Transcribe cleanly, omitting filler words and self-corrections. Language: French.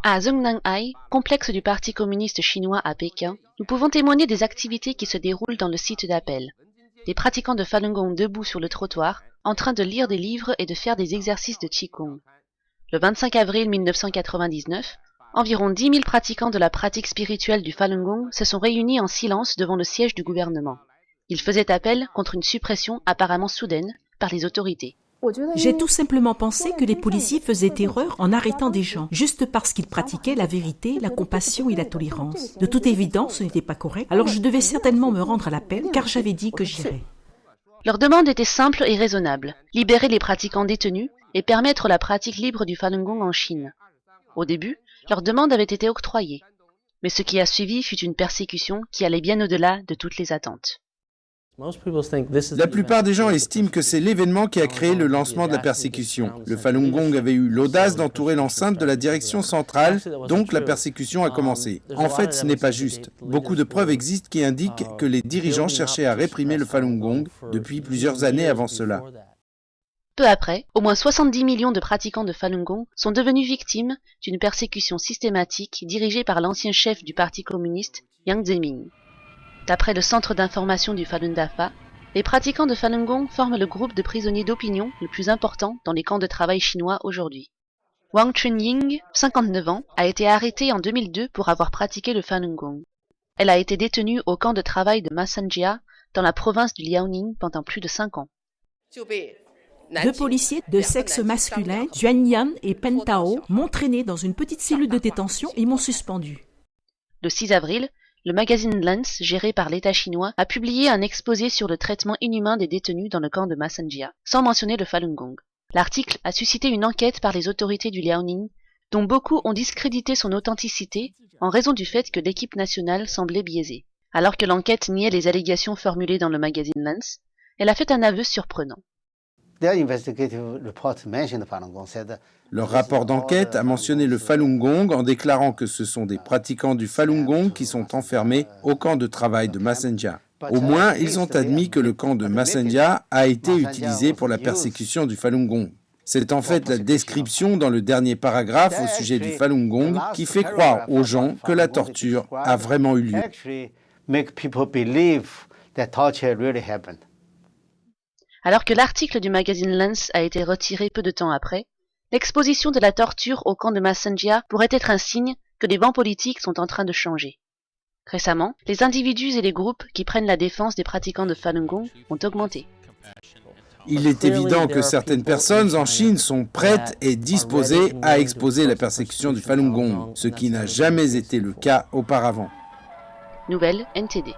À Zhongnanhai, complexe du Parti communiste chinois à Pékin, nous pouvons témoigner des activités qui se déroulent dans le site d'appel. Des pratiquants de Falun Gong debout sur le trottoir, en train de lire des livres et de faire des exercices de Qigong. Le 25 avril 1999, environ 10 000 pratiquants de la pratique spirituelle du Falun Gong se sont réunis en silence devant le siège du gouvernement. Ils faisaient appel contre une suppression apparemment soudaine par les autorités. J'ai tout simplement pensé que les policiers faisaient erreur en arrêtant des gens, juste parce qu'ils pratiquaient la vérité, la compassion et la tolérance. De toute évidence, ce n'était pas correct, alors je devais certainement me rendre à l'appel, car j'avais dit que j'irais. Leur demande était simple et raisonnable, libérer les pratiquants détenus et permettre la pratique libre du Falun Gong en Chine. Au début, leur demande avait été octroyée, mais ce qui a suivi fut une persécution qui allait bien au-delà de toutes les attentes. La plupart des gens estiment que c'est l'événement qui a créé le lancement de la persécution. Le Falun Gong avait eu l'audace d'entourer l'enceinte de la direction centrale, donc la persécution a commencé. En fait, ce n'est pas juste. Beaucoup de preuves existent qui indiquent que les dirigeants cherchaient à réprimer le Falun Gong depuis plusieurs années avant cela. Peu après, au moins 70 millions de pratiquants de Falun Gong sont devenus victimes d'une persécution systématique dirigée par l'ancien chef du Parti communiste, Jiang Zemin. D'après le centre d'information du Falun Dafa, les pratiquants de Falun Gong forment le groupe de prisonniers d'opinion le plus important dans les camps de travail chinois aujourd'hui. Wang Chunying, 59 ans, a été arrêtée en 2002 pour avoir pratiqué le Falun Gong. Elle a été détenue au camp de travail de Masanjia, dans la province du Liaoning, pendant plus de 5 ans. 2 policiers de sexe masculin, Xuanyan et Pen Tao, m'ont traîné dans une petite cellule de détention et m'ont suspendu. Le 6 avril, le magazine Lens, géré par l'État chinois, a publié un exposé sur le traitement inhumain des détenus dans le camp de Masanjia, sans mentionner le Falun Gong. L'article a suscité une enquête par les autorités du Liaoning, dont beaucoup ont discrédité son authenticité en raison du fait que l'équipe nationale semblait biaisée. Alors que l'enquête niait les allégations formulées dans le magazine Lens, elle a fait un aveu surprenant. Leur rapport d'enquête a mentionné le Falun Gong en déclarant que ce sont des pratiquants du Falun Gong qui sont enfermés au camp de travail de Masanjia. Au moins, ils ont admis que le camp de Masanjia a été utilisé pour la persécution du Falun Gong. C'est en fait la description dans le dernier paragraphe au sujet du Falun Gong qui fait croire aux gens que la torture a vraiment eu lieu. Alors que l'article du magazine Lens a été retiré peu de temps après, l'exposition de la torture au camp de Masanjia pourrait être un signe que les vents politiques sont en train de changer. Récemment, les individus et les groupes qui prennent la défense des pratiquants de Falun Gong ont augmenté. Il est évident que certaines personnes en Chine sont prêtes et disposées à exposer la persécution du Falun Gong, ce qui n'a jamais été le cas auparavant. Nouvelle NTD.